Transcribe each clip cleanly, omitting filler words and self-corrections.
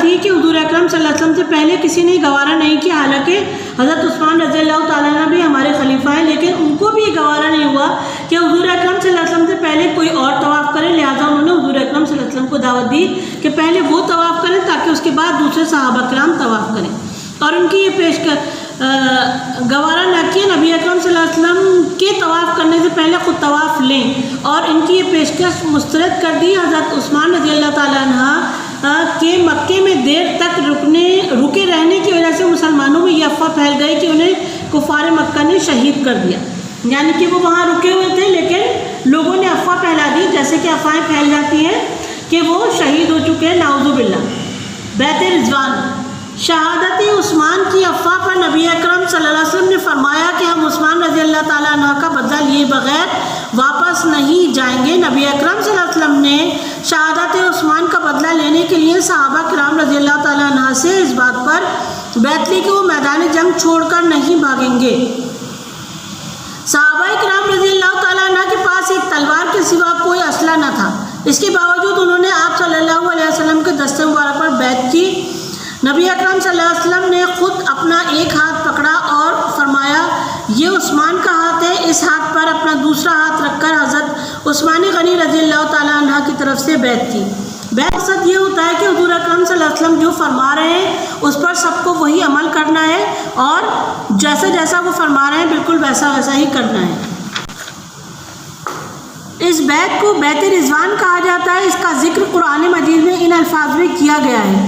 تھی کہ حضور اکرم صلی اللہ علیہ وسلم سے پہلے کسی نے گوارا نہیں کیا، حالانکہ حضرت عثمان رضی اللہ تعالیٰ عنہ بھی ہمارے خلیفہ ہیں، لیکن ان کو بھی یہ گوارا نہیں ہوا کہ حضور اکرم صلی اللہ علیہ وسلم سے پہلے کوئی اور طواف کرے، لہٰذا انہوں نے حضور اکرم صلی اللہ علیہ وسلم کو دعوت دی کہ پہلے وہ طواف کریں تاکہ اس کے بعد دوسرے صحابہ کرام طواف کریں، اور ان کی یہ گوارا نہ کیا نبی اکرم صلی اللہ علیہ وسلم کے طواف کرنے سے پہلے خود طواف لیں، اور ان کی یہ پیشکش مسترد کر دی حضرت عثمان رضی اللہ تعالیٰ عنہ کہ مکے میں دیر تک رکے رہنے کی وجہ سے مسلمانوں میں یہ افواہ پھیل گئی کہ انہیں کفار مکہ نے شہید کر دیا، یعنی کہ وہ وہاں رکے ہوئے تھے لیکن لوگوں نے افواہ پھیلا دی، جیسے کہ افواہیں پھیل جاتی ہیں کہ وہ شہید ہو چکے ہیں، نعوذ باللہ۔ بیعت رضوان، شہادت عثمان کی افواہ پر نبی اکرم صلی اللہ علیہ وسلم نے فرمایا کہ ہم عثمان رضی اللہ تعالیٰ عنہ کا بدلہ لیے بغیر واپس نہیں جائیں گے۔ نبی اکرم صلی اللہ علیہ وسلم نے شہادت عثمان کا بدلہ لینے کے لیے صحابہ کرام رضی اللہ تعالیٰ عنہ سے اس بات پر بیعت لی کہ وہ میدان جنگ چھوڑ کر نہیں بھاگیں گے۔ صحابہ کرام رضی اللہ تعالیٰ عنہ کے پاس ایک تلوار کے سوا کوئی اسلحہ نہ تھا، اس کے باوجود انہوں نے آپ صلی اللہ علیہ وسلم کے دستے مبارک پر بیعت کی۔ نبی اکرم صلی اللہ علیہ وسلم نے خود اپنا ایک ہاتھ پکڑا اور فرمایا یہ عثمان کا ہاتھ ہے، اس ہاتھ پر اپنا دوسرا ہاتھ رکھ کر حضرت عثمان غنی رضی اللہ تعالیٰ عنہ کی طرف سے بیعت کی۔ بیعت مقصد یہ ہوتا ہے کہ حضور اکرم صلی اللہ علیہ وسلم جو فرما رہے ہیں اس پر سب کو وہی عمل کرنا ہے، اور جیسا جیسا وہ فرما رہے ہیں بالکل ویسا ویسا ہی کرنا ہے۔ اس بیعت کو بیعت رضوان کہا جاتا ہے۔ اس کا ذکر قرآن مجید میں ان الفاظ میں کیا گیا ہے: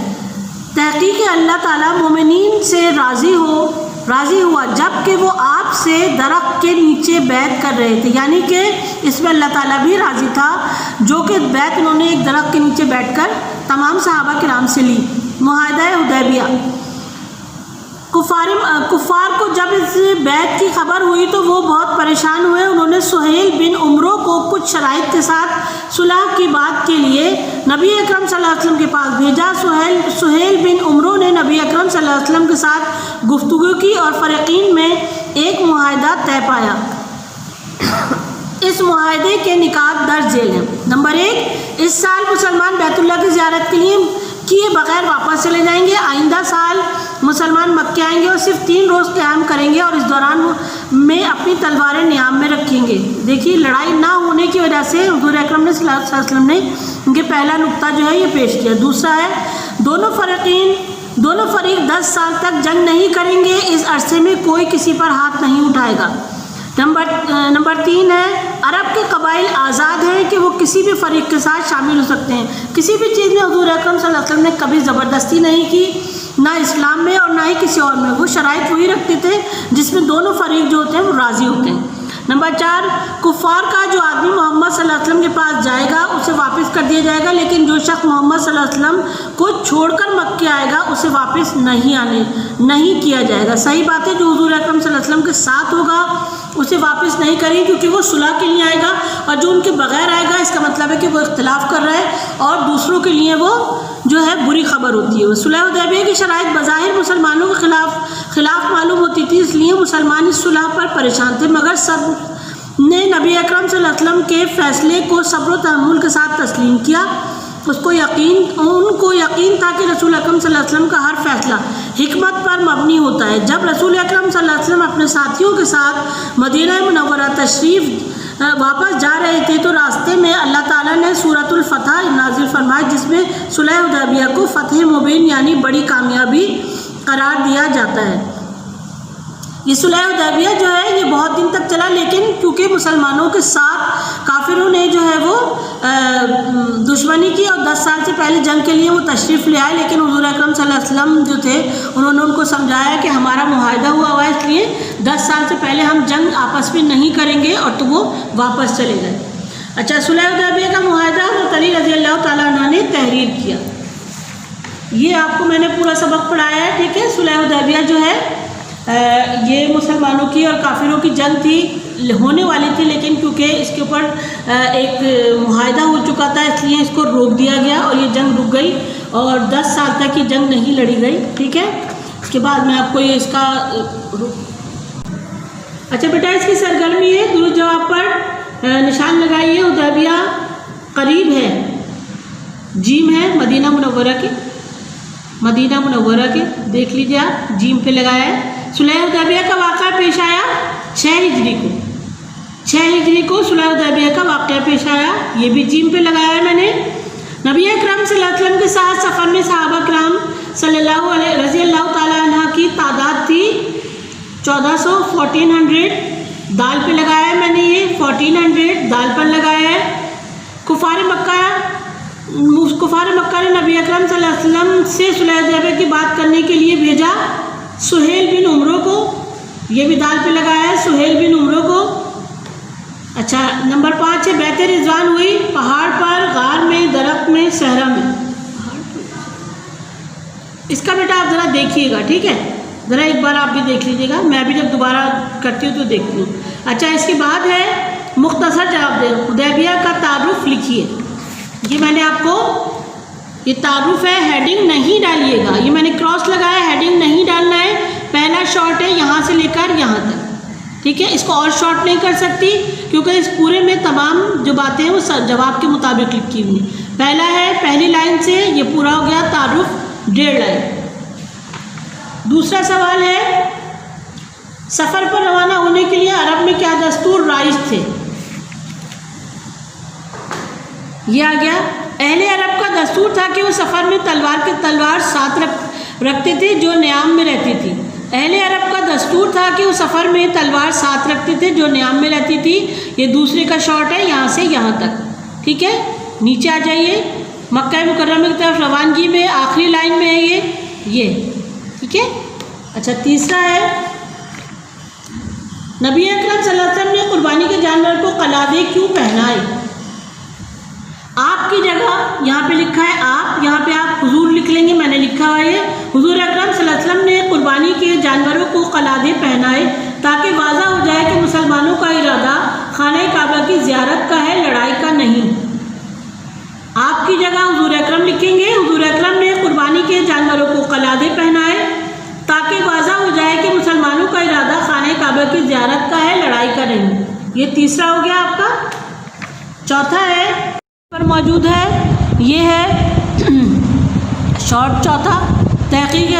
تحقیق اللہ تعالیٰ مومنین سے راضی ہوا جب کہ وہ آپ سے درخت کے نیچے بیعت کر رہے تھے، یعنی کہ اس میں اللہ تعالیٰ بھی راضی تھا، جو کہ بیعت انہوں نے ایک درخت کے نیچے بیٹھ کر تمام صحابہ کرام سے لی۔ معاہدہ حدیبیہ، کفار کو جب اس بیعت کی خبر ہوئی تو وہ بہت پریشان ہوئے۔ انہوں نے سہیل بن عمرو کو کچھ شرائط کے ساتھ صلح کی بات کے لیے نبی اکرم صلی اللہ علیہ وسلم کے پاس بھیجا۔ سہیل بن عمرو نے نبی اکرم صلی اللہ علیہ وسلم کے ساتھ گفتگو کی اور فریقین میں ایک معاہدہ طے پایا۔ اس معاہدے کے نکات درج ذیل ہیں۔ نمبر 1، اس سال مسلمان بیت اللہ کی زیارت کے لیے کیے بغیر واپس چلے جائیں گے۔ آئندہ سال مسلمان مکہ آئیں گے اور صرف 3 روز قیام کریں گے، اور اس دوران میں اپنی تلواریں نیام میں رکھیں گے۔ دیکھیے، لڑائی نہ ہونے کی وجہ سے حضور اکرم نے صلی اللہ علیہ وسلم نے ان کے پہلا نقطہ جو ہے یہ پیش کیا۔ دوسرا ہے دونوں فریق 10 سال تک جنگ نہیں کریں گے، اس عرصے میں کوئی کسی پر ہاتھ نہیں اٹھائے گا۔ نمبر 3 ہے عرب کے قبائل آزاد ہیں کہ وہ کسی بھی فریق کے ساتھ شامل ہو سکتے ہیں۔ کسی بھی چیز میں حضور اکرم صلی اللہ علیہ وسلم نے کبھی زبردستی نہیں کی، نہ اسلام میں اور نہ ہی کسی اور میں۔ وہ شرائط وہی رکھتے تھے جس میں دونوں فریق جو ہوتے ہیں وہ راضی ہوتے ہیں۔ نمبر 4، کفار کا جو آدمی محمد صلی اللہ علیہ وسلم کے پاس جائے گا اسے واپس کر دیا جائے گا، لیکن جو شخص محمد صلی اللہ علیہ وسلم کو چھوڑ کر مکہ آئے گا اسے واپس نہیں کیا جائے گا۔ صحیح بات ہے، جو حضور اکرم صلی اللہ علیہ وسلم کے ساتھ ہوگا اسے واپس نہیں کریں، کیونکہ وہ صلح کے لیے آئے گا، اور جو ان کے بغیر آئے گا اس کا مطلب ہے کہ وہ اختلاف کر رہا ہے اور دوسروں کے لیے وہ جو ہے بری خبر ہوتی ہے۔ صلح حدیبیہ کی شرائط بظاہر مسلمانوں کے خلاف معلوم ہوتی تھی، اس لیے مسلمان اس صلح پر پریشان تھے، مگر سب نے نبی اکرم صلی اللہ علیہ وسلم کے فیصلے کو صبر و تحمل کے ساتھ تسلیم کیا۔ ان کو یقین تھا کہ رسول اکرم صلی اللہ علیہ وسلم کا ہر فیصلہ حکمت پر مبنی ہوتا ہے۔ جب رسول اکرم صلی اللہ علیہ وسلم اپنے ساتھیوں کے ساتھ مدینہ منورہ تشریف واپس جا رہے تھے تو راستے میں اللہ تعالیٰ نے سورۃ الفتح نازل فرمائی، جس میں صلح حدیبیہ کو فتح مبین یعنی بڑی کامیابی قرار دیا جاتا ہے۔ یہ صلح حدیبیہ جو ہے یہ بہت دن تک چلا، لیکن کیونکہ مسلمانوں کے ساتھ کافروں نے جو ہے وہ دشمنی کی اور 10 سال سے پہلے جنگ کے لیے وہ تشریف لے آئے، لیکن حضور اکرم صلی اللہ علیہ وسلم جو تھے انہوں نے ان کو سمجھایا کہ ہمارا معاہدہ ہوا ہے، اس لیے 10 سال سے پہلے ہم جنگ آپس میں نہیں کریں گے، اور تو وہ واپس چلے گئے۔ اچھا، صلح حدیبیہ کا معاہدہ حضرت علی رضی اللہ تعالیٰ عنہ نے تحریر کیا۔ یہ آپ کو میں نے پورا سبق پڑھایا ہے، ٹھیک ہے۔ صلح حدیبیہ جو ہے یہ مسلمانوں کی اور کافروں کی جنگ تھی، ہونے والی تھی، لیکن کیونکہ اس کے اوپر ایک معاہدہ ہو چکا تھا اس لیے اس کو روک دیا گیا اور یہ جنگ رک گئی، اور 10 سال تک یہ جنگ نہیں لڑی گئی، ٹھیک ہے۔ اس کے بعد میں آپ کو یہ اس کا اچھا بیٹا اس کی سرگرمی ہے، درست جواب پر نشان لگائیے۔ حدیبیہ قریب ہے، جیم ہے مدینہ منورہ کے، مدینہ منورہ کے، دیکھ لیجیے آپ جیم پہ لگایا ہے۔ صلح حدیبیہ کا واقعہ پیش آیا 6 ہجری کو، 6 ہجری کو صلح حدیبیہ کا واقعہ پیش آیا، یہ بھی جیم پہ لگایا ہے میں نے۔ نبی اکرم صلی اللہ علیہ وسلم کے ساتھ سفر میں صحابہ کرام رضی اللہ تعالیٰ عنہ کی تعداد تھی 1400، 1400 دال پہ لگایا ہے میں نے، یہ 1400 دال پر لگایا ہے۔ کفار مکہ نے نبی اکرم صلی اللہ علیہ وسلم سے صلح حدیبیہ کی بات کرنے کے لیے بھیجا سہیل بن عمرو کو، یہ بھی دال پہ لگایا ہے سہیل بن عمرو کو۔ اچھا نمبر 5 ہے بیعت رضوان ہوئی پہاڑ پر، غار میں، درخت میں، صحرا میں۔ اس کا بیٹا آپ ذرا دیکھیے گا، ٹھیک ہے، ذرا ایک بار آپ بھی دیکھ لیجیے گا، میں بھی جب دوبارہ کرتی ہوں تو دیکھتی ہوں۔ اچھا اس کے بعد ہے مختصر جواب دے، حدیبیہ کا تعارف لکھیے۔ یہ میں نے آپ کو، یہ تعارف ہے، ہیڈنگ نہیں ڈالیے گا، یہ میں نے کراس لگایا، ہیڈنگ نہیں ڈالنا ہے۔ پہلا شارٹ ہے یہاں سے لے کر یہاں تک، ٹھیک ہے، اس کو اور شارٹ نہیں کر سکتی کیونکہ اس پورے میں تمام جو باتیں ہیں وہ جواب کے مطابق لکھی ہوئی۔ پہلا ہے پہلی لائن سے یہ پورا ہو گیا تعارف 1.5 لائن۔ دوسرا سوال ہے سفر پر روانہ ہونے کے لیے عرب میں کیا دستور رائج تھے؟ یہ آ گیا، اہل عرب کا دستور تھا کہ وہ سفر میں تلوار ساتھ رکھتے تھے جو نیام میں رہتی تھی۔ اہل عرب کا دستور تھا کہ وہ سفر میں تلوار ساتھ رکھتے تھے جو نیام میں رہتی تھی۔ یہ دوسرے کا شارٹ ہے یہاں سے یہاں تک، ٹھیک ہے۔ نیچے آ جائیے، مکہ مکرمہ کی طرف روانگی میں آخری لائن میں ہے یہ، ٹھیک ہے۔ اچھا تیسرا ہے نبی اکرم صلی اللہ علیہ وسلم نے قربانی کے جانور کو قلادے کیوں پہنائے؟ آپ کی جگہ یہاں پہ لکھا ہے آپ، یہاں پہ آپ حضور لکھ لیں گے، میں نے لکھا ہوا ہے حضور اکرم صلی اللہ علیہ وسلم نے قربانی کے جانوروں کو قلادے پہنائے تاکہ واضح ہو جائے کہ مسلمانوں کا ارادہ خانہ کعبہ کی زیارت کا ہے، لڑائی کا نہیں۔ آپ کی جگہ حضور اکرم لکھیں گے، حضور اکرم نے قربانی کے جانوروں کو قلادے پہنائے تاکہ واضح ہو جائے کہ مسلمانوں کا ارادہ خانہ کعبہ کی زیارت کا ہے، لڑائی کا نہیں۔ یہ تیسرا ہو گیا آپ کا۔ چوتھا ہے پر موجود ہے، یہ ہے شارٹ چوتھا، تحقیق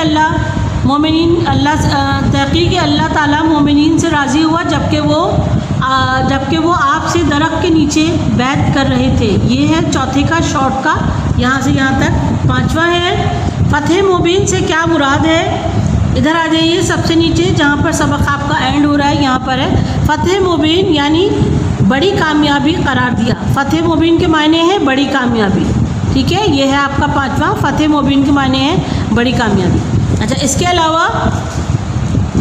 اللہ تعالیٰ مومنین سے راضی ہوا جبکہ وہ آپ سے درخت کے نیچے بیعت کر رہے تھے۔ یہ ہے چوتھے کا شارٹ کا، یہاں سے یہاں تک۔ پانچواں ہے فتح مبین سے کیا مراد ہے؟ ادھر آ جائیے سب سے نیچے جہاں پر سبق آپ کا اینڈ ہو رہا ہے، یہاں پر ہے فتح مبین یعنی بڑی کامیابی قرار دیا۔ فتح مبین کے معنی ہے بڑی کامیابی، ٹھیک ہے، یہ ہے آپ کا پانچواں، فتح مبین کے معنی ہے بڑی کامیابی۔ اچھا اس کے علاوہ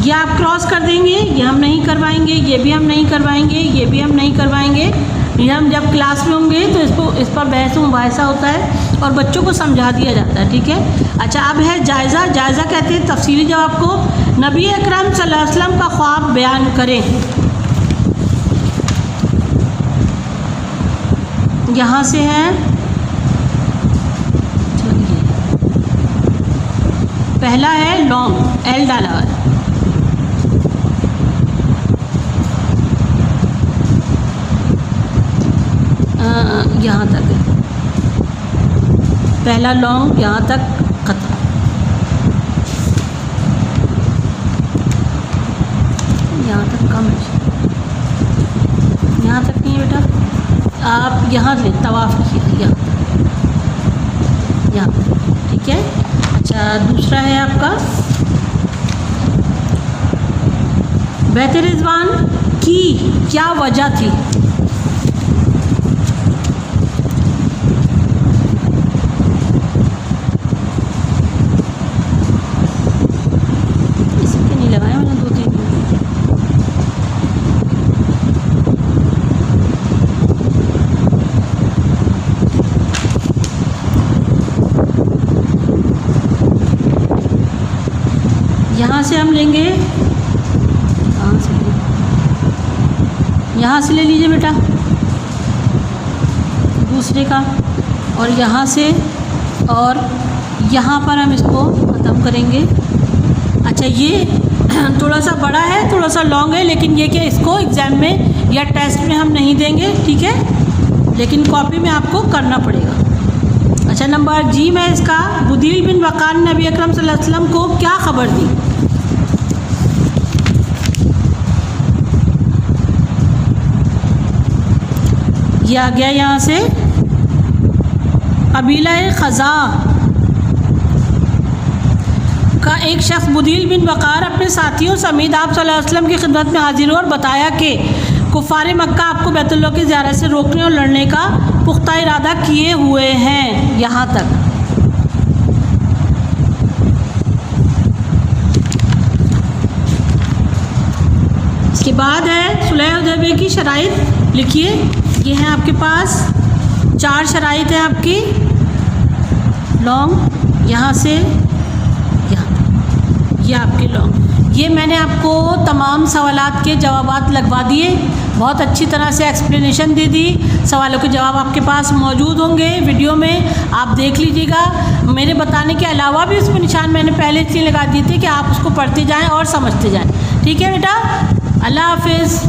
یہ آپ کراس کر دیں گے، یہ ہم نہیں کروائیں گے، یہ بھی ہم نہیں کروائیں گے، یہ بھی ہم نہیں کروائیں گے، یہ ہم جب کلاس میں ہوں گے تو اس پر بحث و مباحثہ ہوتا ہے اور بچوں کو سمجھا دیا جاتا ہے، ٹھیک ہے۔ اچھا اب ہے جائزہ، جائزہ کہتے ہیں تفصیلی جواب کو۔ نبی اکرم صلی اللہ علیہ وسلم کا خواب بیان کریں۔ یہاں سے ہے، پہلا ہے لانگ، ایل ڈالا ہوا ہے، یہاں تک ہے، پہلا لانگ یہاں تک ختم۔ یہاں تک کم ہے، یہاں تک نہیں ہے بیٹا، آپ یہاں لیں، طواف کیا یہاں، ٹھیک ہے۔ اچھا دوسرا ہے آپ کا بیعت رضوان کی کیا وجہ تھی؟ اسی کے نہیں لگایا میں نے 2-3 یہاں سے ہم لیں گے، یہاں سے لے لیجئے بیٹا دوسرے کا، اور یہاں سے، اور یہاں پر ہم اس کو ختم کریں گے۔ اچھا یہ تھوڑا سا بڑا ہے، تھوڑا سا لانگ ہے، لیکن یہ کہ اس کو ایگزام میں یا ٹیسٹ میں ہم نہیں دیں گے، ٹھیک ہے، لیکن کاپی میں آپ کو کرنا پڑے گا۔ اچھا نمبر جی میں اس کا بدیل بن وقار نے نبی اکرم صلی اللہ علیہ وسلم کو کیا خبر دی؟ یہ آ گیا یہاں سے قبیلہ خزاع کا ایک شخص بدیل بن وقار اپنے ساتھیوں سمیت آپ صلی اللہ علیہ وسلم کی خدمت میں حاضر ہوا اور بتایا کہ کفار مکہ آپ کو بیت اللہ کی زیارت سے روکنے اور لڑنے کا پختہ ارادہ کیے ہوئے ہیں. یہاں تک اس کے بعد ہے صلح حدیبیہ کی شرائط لکھیے. یہ ہیں آپ کے پاس 4 شرائط ہیں آپ کی لانگ، یہاں سے یہاں تک، یہ آپ کے لانگ. یہ میں نے آپ کو تمام سوالات کے جوابات لگوا دیے، بہت اچھی طرح سے ایکسپلینیشن دے دی. سوالوں کے جواب آپ کے پاس موجود ہوں گے ویڈیو میں، آپ دیکھ لیجیے گا. میرے بتانے کے علاوہ بھی اس میں نشان میں نے پہلے اس لیے لگا دیے تھے کہ آپ اس کو پڑھتے جائیں اور سمجھتے جائیں. ٹھیک ہے بیٹا، اللہ حافظ.